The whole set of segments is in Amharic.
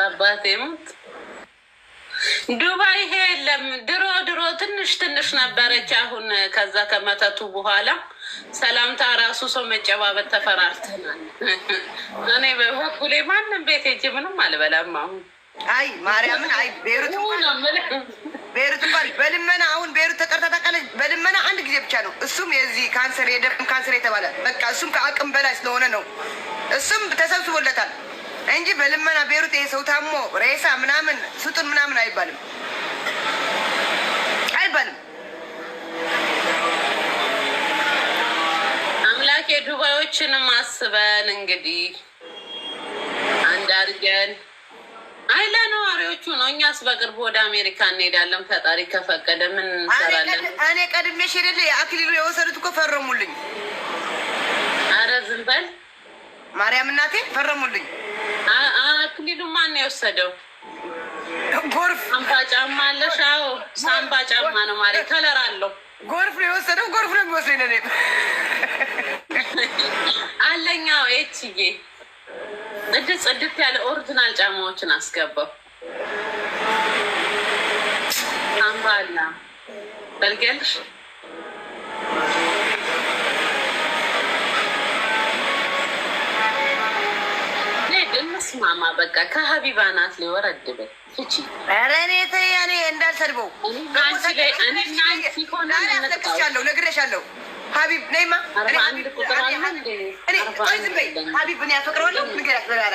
አባቴም ዱባይ ይሄ የለም። ድሮ ትንሽ ነበረች። አሁን ከዛ ከመተቱ በኋላ ሰላምታ ራሱ ሰው መጨባበጥ ተፈራርተናል። እኔ በበኩሌ ማንም ቤት ሄጄ ምንም አልበላም። አሁን አይ ማርያምን አይ ቤሩት እንኳን በልመና አሁን ቤሩት ተጠርታ ታውቃለች። በልመና አንድ ጊዜ ብቻ ነው። እሱም የዚህ ካንሰር የደም ካንሰር የተባለ በቃ እሱም ከአቅም በላይ ስለሆነ ነው። እሱም ተሰብስቦለታል እንጂ በልመና ቤሩት ይሄ ሰው ታሞ ሬሳ ምናምን ስጡን ምናምን አይባልም። አምላክ የዱባዮችንም አስበን እንግዲህ አንድ አድርገን አይ ለነዋሪዎቹ ነው። እኛስ በቅርቡ ወደ አሜሪካ እንሄዳለን ፈጣሪ ከፈቀደ። ምን እንሰራለን? እኔ ቀድሜ ሸደል አክሊሉ የወሰዱት እኮ ፈረሙልኝ። አረ ዝም በል ማርያም እናቴ ፈረሙልኝ። አክሊሉ ማን ነው የወሰደው? ጎርፍ ሳምባ ጫማ አለሽ? አዎ ሳምባ ጫማ ነው ማለት ከለር አለው። ጎርፍ ነው የወሰደው። ጎርፍ ነው የሚወስደኝ ለኔ አለኛው ኤችዬ ጽድት ያለ ኦሪጂናል ጫማዎችን አስገባው። አምባላ በልገልሽ እንስማማ በቃ ከሀቢባ ናት ሊወረድ በል እቺ ኧረ እኔ ተይ እኔ እንዳልሰድበው ያለው ነግሬሻለሁ። ሀቢብ ነይማ አንድ ቁጥር አለ እንዴ? ሀቢብ እኔ ያፈቅረዋለሁ። ንገሪያት በላረ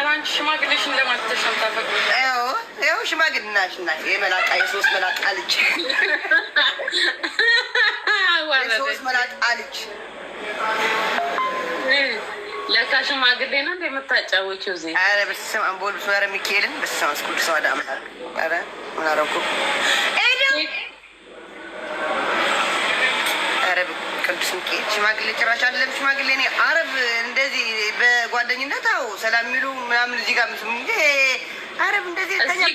አንቺ ሽማግሌሽን ለማለት ታፈቅሩ ይኸው ሽማግሌናሽና የመላጣ የሶስት መላጣ ልጅ የሶስት መላጣ ልጅ ለካ ሽማግሌ ነው እንደምታጫወቺው ዜ ኧረ በስመ አብ ወልድ ወመንፈስ ሚካኤልን በስመ አብ ቅዱስ ወደ አምላክ ኧረ ምን አደረኩ? ቅዱስ ሚካኤል ሽማግሌ ጭራሽ አይደለም ሽማግሌ እኔ አረብ እንደዚህ በጓደኝነት አዎ ሰላም የሚሉ ምናምን እዚህ ጋር ምስሉ እንጂ አረብ እንደዚህ እዚህ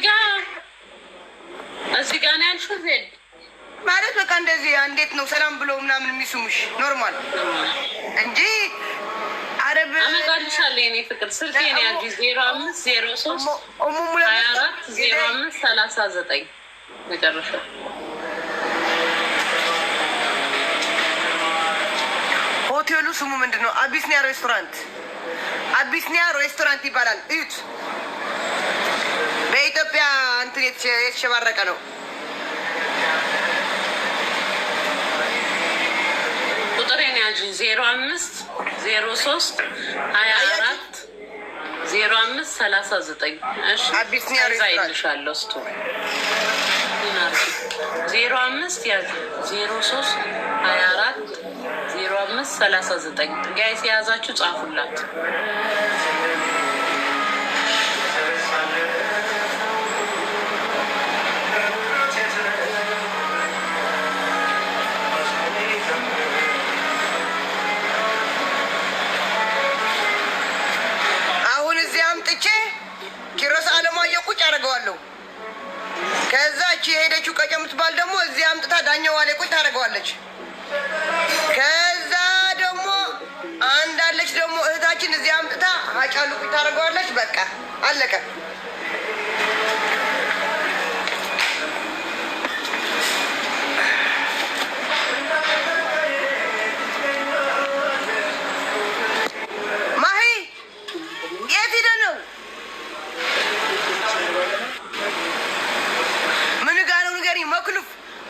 ጋር ነው ያልሽው ዜድ ማለት በቃ እንደዚህ እንዴት ነው ሰላም ብሎ ምናምን የሚስሙሽ ኖርማል እንጂ አረብ አመጣልሻለሁ የኔ ፍቅር ስልኬን ያዥ 0503 24 05 39 መጨረሻ ሆቴሉ ስሙ ምንድን ነው? አቢሲኒያ ሬስቶራንት። አቢሲኒያ ሬስቶራንት ይባላል። እዩት። በኢትዮጵያ እንትን የተሸባረቀ ነው። ቁጥሬን ያዥ 05 03 24 05 39 እሺ። አቢሲኒያ ሬስቶራንት ይልሻለሁ። እስቱ 05 ያዥ 03 24 05 39 ጋይስ የያዛችሁ ጻፉላት። አሁን እዚህ አምጥቼ ኪሮስ አለማየሁ ቁጭ አደርገዋለሁ። ከዛ እቺ የሄደችው ቀጨ የምትባል ደግሞ እዚህ አምጥታ ዳኛዋ ላይ ቁጭ ታደርገዋለች። ከዛ ደግሞ አንዳለች ደግሞ እህታችን እዚህ አምጥታ አጫሉ ቁጭ ታደርገዋለች። በቃ አለቀ። ማሂ የት ሄደህ ነው? ምን ጋር ነው ንገሪኝ።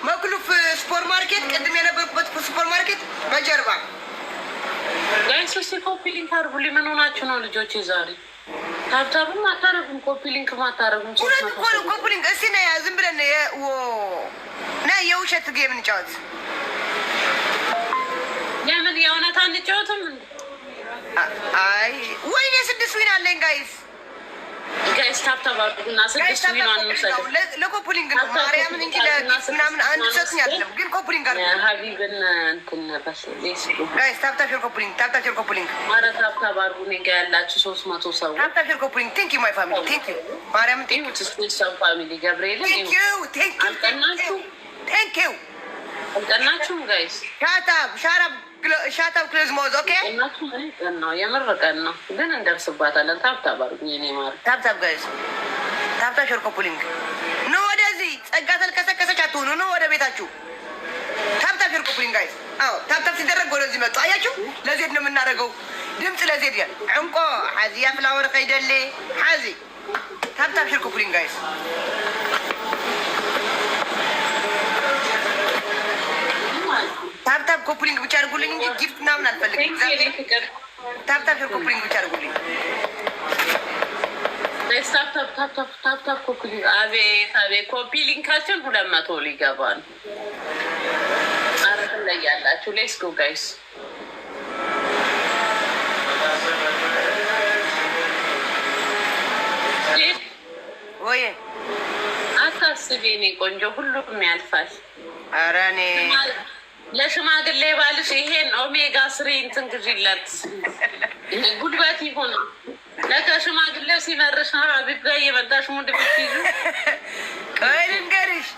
መክሉፍ ሱፐር ማርኬት ቅድም የነበርኩበት ሱፐር ማርኬት በጀርባ ጋይስ ኮፒ ሊንክ አድርጉልኝ። ምን ሆናችሁ ነው ልጆች? ዛሬ ታብታብም አታረጉም፣ ኮፒ ሊንክ አታረጉም። ሁለት እኮ ነው ኮፒ ሊንክ። እስኪ ነይ ዝም ብለን ና የውሸት ጌም እንጫወት። የምን የእውነት አንጫወትም? አይ ወይኔ 6 ዊን አለኝ ጋይስ ጋይስ ታብታብ አድርጉና 6 ዊኗን እንውሰድ። ለኮፕሊንግ ነው ማርያምን እንጂ ለጊፍት ምናምን አንድ ሰጥኝ አይደለም፣ ግን ኮፕሊንግ አድርጉ። ሀቢብን እንትን በስ ሌስኩ ጋይስ ታብታብ ኮፕሊንግ ማረ ታብታብ አድርጉ። እኔ ጋ ያላችሁ 300 ሰው ታብታብ ኮፕሊንግ። ቴንክ ዩ ማይ ፋሚሊ ቴንክ ዩ ማርያምን ቴንክ ዩ ስፔሻል ፋሚሊ ገብርኤልን አልቀናችሁም ጋይስ? ታብታብ ሻራ ሻታብ ክሎዝ ማውዝ ኦኬ። ነው የምርቀን ነው ግን እንደርስባታለን። ታብታብ አድርጉኝ የኔ ማር። ታብታብ ጋይስ ታብታብ ሸር ኮፕሊንግ ኑ ወደዚህ ጸጋ ተልከሰከሰች አትሆኑ ነው ወደ ቤታችሁ። ታብታብ ሸር ኮፕሊንግ ጋይስ። አዎ ታብታብ ሲደረግ ወደዚህ መጡ። አያችሁ ለዜድ ነው የምናደርገው ድምፅ ለዜድ ያ ዕንቆ ሐዚያ ፍላወር ከይደሌ ሐዚ ታብታብ ሸር ኮፕሊንግ ጋይስ። ታብታብ ኮፕሊንግ ብቻ አድርጉልኝ እንጂ ጊፍት ምናምን አልፈልግም። ታብታብ ሸር ኮፕሊንግ ብቻ አድርጉልኝ። ታብታብ ኮፕሊንግ። አቤት አቤት ኮፒ ሊንካችን 200 ሊገባ ነው። አረፍ ላይ ያላችሁ ሌትስ ጎ ጋይስ። ወይ አታስቢ እኔ ቆንጆ ሁሉም ያልፋል። ኧረ እኔ ለሽማግሌ ባልሽ ይሄን ኦሜጋ ስሪ እንትን ግዢለት ጉልበት ይሆን ለካ ሽማግሌው ሲመርሽ ሀቢብ ጋር እየመጣሽ ሙድ ብትይዙ ቆይ ልንገርሽ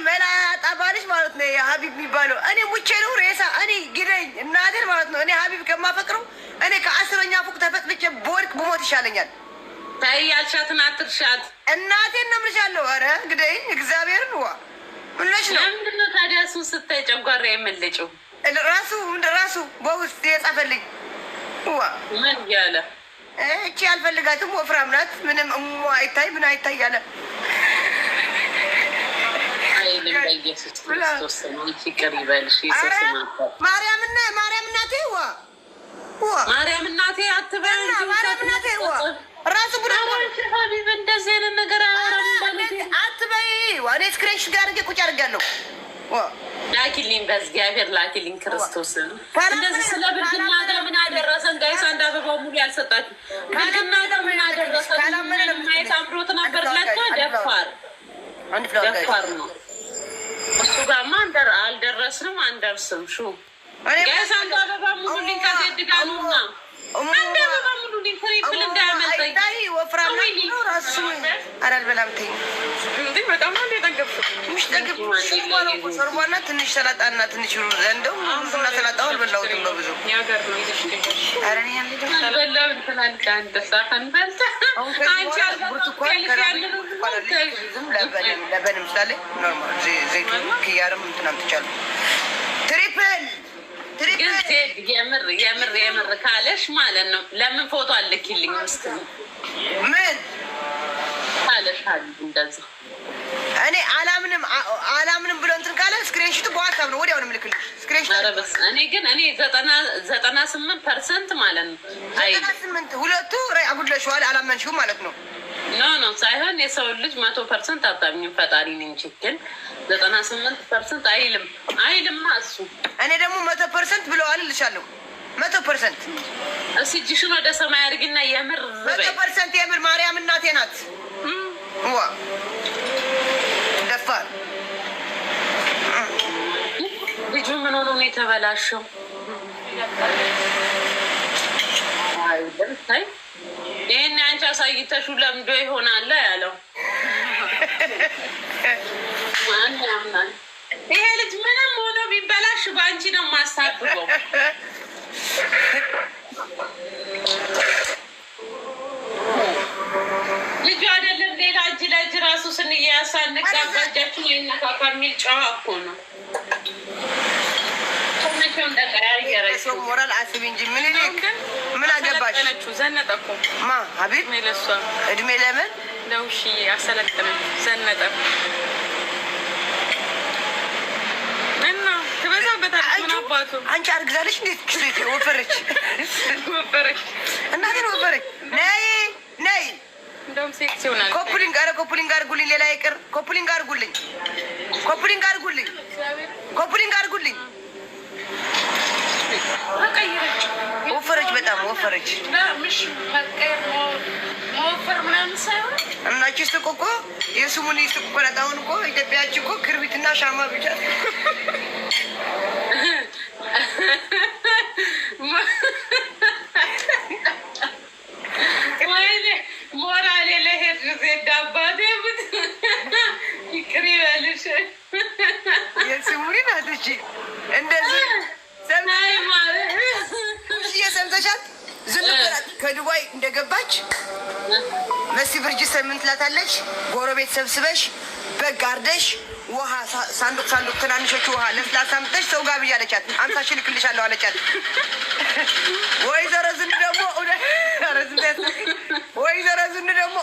መላጣ ባልሽ ማለት ነው ሀቢብ የሚባለው እኔ ሙቼ ነው ሬሳ እኔ ግደኝ እናቴን ማለት ነው። እኔ ሀቢብ ከማፈቅረው እኔ ከ10ኛ ፎቅ ተፈጥልቼ በወድቅ ብሞት ይሻለኛል። ታይ ያልሻትን አትርሻት እናቴን ነው የምልሻለሁ። ኧረ ግደኝ እግዚአብሔርን ዋ ምንሽ ነው? ለምንድን ነው ታዲያ እሱን ስታይ ጨጓራ የምልጭው? ራሱ በውስጥ የጻፈልኝ ዋ ምን እያለ እቺ አልፈልጋትም ወፍራም ናት ምንም አይታይ ምን አይታይ አለ። አይልም በኢየሱስ ክርስቶስ ይቅር ይበልሽ። ማርያም እናቴ ዋ ማርያም እናቴ አትበል። ማርያም እናቴ ዋ ራሱ ሀቢብ እንደዚህ አይነት ነገር አትበይ። እኔ ስክሪንሾት ጋር አድርጌ ቁጭ አድርጋለሁ። ላኪልኝ በእግዚአብሔር ላኪልኝ ክርስቶስን። እንደዚህ ስለ ብልግና ጋር ምን አደረሰን ጋይስ? አንድ አበባ ሙሉ ያልሰጣችሁ ብልግና ጋር ምን አደረሰን? ማየት አምሮት ነበር ለካ ደፋር ነው እሱ ጋርማ አልደረስንም አንደርስም። ሹ ጋይስ አንድ አበባ ሙሉ ሊንክ አስደድጋሉና አንድ አበባ ሙሉ ሊንክ ትሪፕል እንዳያመልጠኝ። ወፍራም ነው ራሱ አራል በላምተኝ እንዴ በጣም ነው እንደጠገብኩ ሰርቧና ትንሽ ሰላጣና ትንሽ ሩዝ እንደው ሩዝና ሰላጣው አልበላሁትም በብዙ ያገር ነው ይዘሽ ልጅ አረን ያለ አልበላው እንትናል አንተ ሳፈን በልተ አንቺ ብርቱካን ለበን ምሳሌ ኖርማል ዘይቱን ክያርም እንትናም ትቻሉ የምር ካለሽ ማለት ነው። ለምን ፎቶ አልክልኝ ውስጥ ምን ካለሽ እንደዛ እኔ አላምንም ብሎ እንትን ካለ ስክሪንሾት በዋትስአፕ ነው ወዲያው ነው የምልክልሽ። ስክሪንሾት እኔ 98% ማለት ነው። 98 ሁለቱ አጉድለሽዋል አላመንሽውም ማለት ነው። ኖ ሳይሆን የሰው ልጅ 100% አታምኝም ፈጣሪን እንጂ ግን 98% አይልማ እሱ። እኔ ደግሞ 100% ብለዋል እልሻለሁ። 100% እሺ እጅሽን ወደ ሰማይ አድርጊና የምር 100% የምር ማርያም እናቴ ናት። ዋ ደፋር ልጁ ምን ሆኖ ነው የተበላሸው? አይ ይሄን አንቺ አሳይተሹ ለምዶ ይሆናል ያለው ማን ያምናል? ይሄ ልጅ ምንም ሆኖ ቢበላሽ በአንቺ ነው የማሳብበው። ልጁ አይደለም ሌላ እጅ ለእጅ ራሱ ስንያሳንቅ ጋባጃችን የነካካ የሚል ጨዋ እኮ ነው። ሰው ሞራል አስቢ እንጂ ምን አገባሽ? ዘነጠ እኮ ማ ሀቢብ ለሷ እድሜ ለምን ለውሽዬ አሰለጠነች። ዘነጠ እና ትበዛበታለች። ምን አባቱ አንቺ አርግዛለች እንዴት ክሴት ወፈረች እናቴን ወፈረች። ነይ እንደውም ሴክስ ይሆናል። ኮፕሊንግ አድርጉልኝ። ሌላ ይቅር ኮፕሊንግ አድርጉልኝ። ወፈረች፣ በጣም ወፈረች። መወፈር ምናምን ሳይሆን እናቺ ስትቆ እኮ የስሙን ስትቆ ለጣሁን እኮ ኢትዮጵያች እኮ ክርቢትና ሻማ ብቻ ሞራሌ ለሄድ ዜድ አባቴ ይቅር ይበልሽ። የስሙኒ ናት እቺ እንደዚህ ሰማይ ከዱባይ እንደገባች መሲ ብርጅስቶን ምን ትላታለች? ጎረቤት ሰብስበሽ በግ አርደሽ ውሃ ሳንዱቅ ትናንሾቹ ውሃ ለስላሳ አምጥተሽ ሰው ጋር ብያለቻት። 50 ሺህ ልክልሻለሁ አለቻት። ወይዘሮ ዝኑ ደግሞ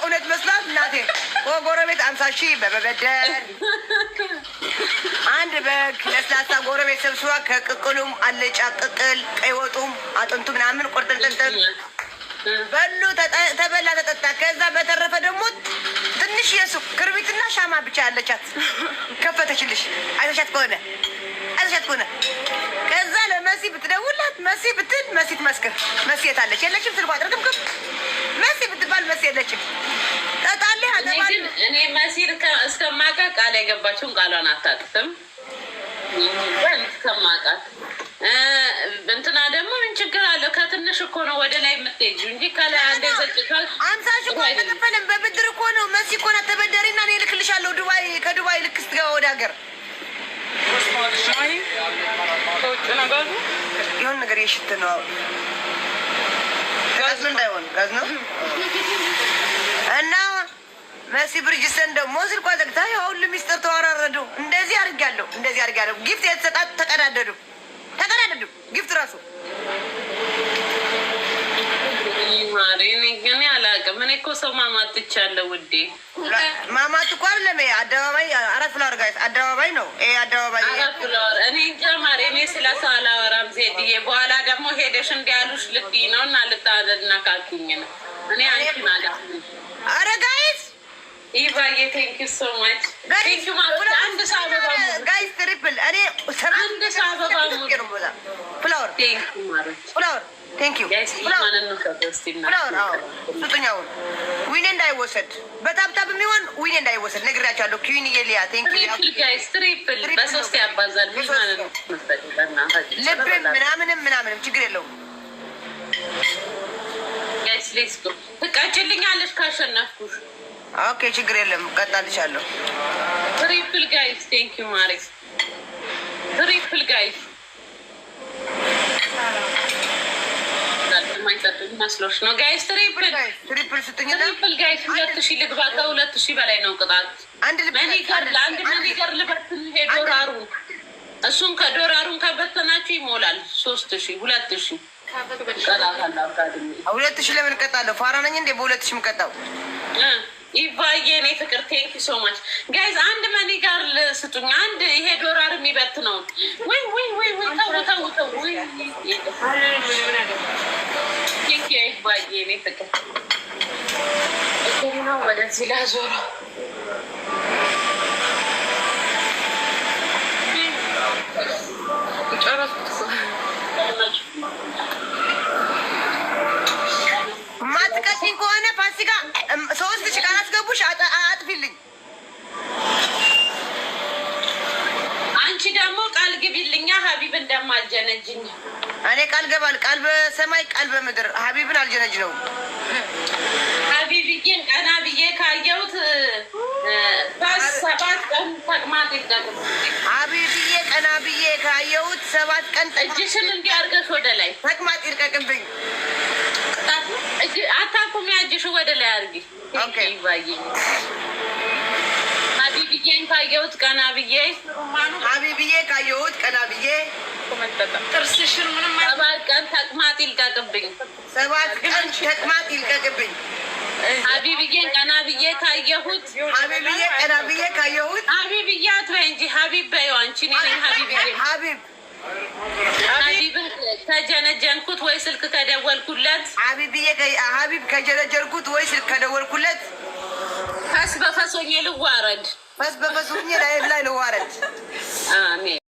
እውነት መስላት እናቴ ጎረቤት 50 ሺህ በመበደል አንድ በግ ለስላሳ ጎረቤት ሰብስባ ከቅቅሉም አለጫ ቅቅል ቀይ ወጡም አጥንቱ ምናምን ቁርጥልጥልጥል በሉ ተበላ ተጠጣ። ከዛ በተረፈ ደግሞ ትንሽ የሱ ክርቢትና ሻማ ብቻ ያለቻት ከፈተችልሽ። አይተሻት ከሆነ ከዛ ለመሲ ብትደውላት መሲ ብትል መሲ ትመስክር። መሲ የታለች? የለችም። ስልኳ ጥርቅምቅም። መሲ ብትባል መሲ የለችም። ተጣለ አተባል። እኔ መሲ እስከማውቃት ቃል የገባችውን ቃሏን አታጥፍም። እስከማውቃት እንትና ደግሞ ምን ችግር አለው? ከትንሽ እኮ ነው ወደ ላይ የምትሄጂው እንጂ ከላይ አንዴ ዘጭካል። 50 ሺህ እኮ አልተከፈለም። በብድር እኮ ነው። መሲ እኮ ናት ተበደሪና እኔ እልክልሻለሁ ዱባይ ከዱባይ ልክ ስትገባ ወደ ሀገር የሆነ ነገር የሽት ነው ጋዝ እንዳይሆን ጋዝ ነው። እና መሲ ብርጅስቶን ደግሞ ስልኳ ዘግታ ሁሉ ሚስጥር ተወራረዱ። እንደዚህ አድርጊያለሁ ጊፍት የተሰጣት ተቀዳደዱ ጊፍት ራሱ እኔ አላውቅም። እኔ እኮ ሰው ማማት ትቻለሁ ውዴ። ማማት እኮ አይደለም አደባባይ 4 ፍላወር ጋይስ አደባባይ ነው አደባባይ 4 ፍላወር። እኔ ጀማሪ እኔ ስለ ሰው አላወራም ዜድዬ። በኋላ ደግሞ ሄደሽ እንዲያሉሽ ልትይ ነው እና ልታደናካኩኝ ነው። እኔ አንቺ ማለት ኧረ ጋይስ ኢቫዬ ቴንክ ዩ ሶ ማች ቴንክ ዩ ማለት አንድ ሳበባ ጋይስ ትሪፕል እኔ አንድ ሳበባ ፍላወር ቴንክ ዩ ማለት ፍላወር ቴንክ ዩ ፍላወር ስጡኛውን ዊኔ እንዳይወሰድ በታብታብ የሚሆን ዊኔ እንዳይወሰድ ነግራቻለሁ። ኪዊን የሊያ ቴንክ ዩ ጋይስ ትሪፕል በ3 ያባዛል ማለት ነው። ልብም ምናምንም ችግር የለውም ጋይስ ሌትስ ጎ። ትቀጭልኛለሽ ካሸነፍኩሽ። ኦኬ ችግር የለም ቀጣልሻለሁ። ትሪፕል ጋይስ ቴንክ ዩ ማሪ ትሪፕል ጋይስ መስሎሽ ነው ጋይስ። ትሪፕል ስጡኝ። ትሪፕል ጋይስ 2000 ልግባ። ከ2000 በላይ ነው ቅጣት። አንድ መኒገር ልበትን ዶራሩን እሱን ከዶራሩን ከበተናችሁ ይሞላል 3000 2000 2000 ለምን እቀጣለሁ? ፋራ ነኝ እንዴ በ2000 የምቀጣው? ኢቫዬ እኔ ፍቅር ቴንክ ዩ ሶ ማች ጋይዝ። አንድ መኒ ጋር ስጡኝ። አንድ ይሄ ዶራር የሚበት ነው። ወይ ተው ወይ ቴንክ ዩ ኢቫዬ እኔ ፍቅር ነው። ወደዚህ ላዞረው ማትቀጭኝ ከሆነ ፋሲካ 3000 ካላስገቡሽ አጥፊልኝ። አንቺ ደግሞ ቃል ግቢልኛ ሀቢብ እንደማልጀነጅኝ። እኔ ቃል ገባል። ቃል በሰማይ ቃል በምድር ሀቢብን አልጀነጅ ነው። ሀቢብዬን ቀና ብዬ ካየሁት 7 ቀን ተቅማጥ ይልቀቅብኝ። ሀቢብዬ ቀና ብዬ ካየሁት 7 ቀን እጅሽን እንዲያርገሽ ወደ ላይ ተቅማጥ ይልቀቅብኝ። አታቁሚ፣ እጅሽ ወደ ላይ አድርጊ። ሀቢብዬን ካየሁት ቀና ብዬ ጥርስሽን ምንም 7 ቀን ተቅማጥ ይልቀቅብኝ። 7 ቀን ተቅማጥ ይልቀቅብኝ። ሀቢብዬን ቀና ብዬ ካየሁት ሀቢብዬ አትበይ እንጂ ሀቢብ በይው አንቺ። እኔ ነኝ ሀቢብን ከጀነጀንኩት ወይ ስልክ ከደወልኩለት ሀቢብ ከጀነጀንኩት ወይ ስልክ ከደወልኩለት ፈስ በፈሶኝ ልዋረድ ላይ ልዋረድ።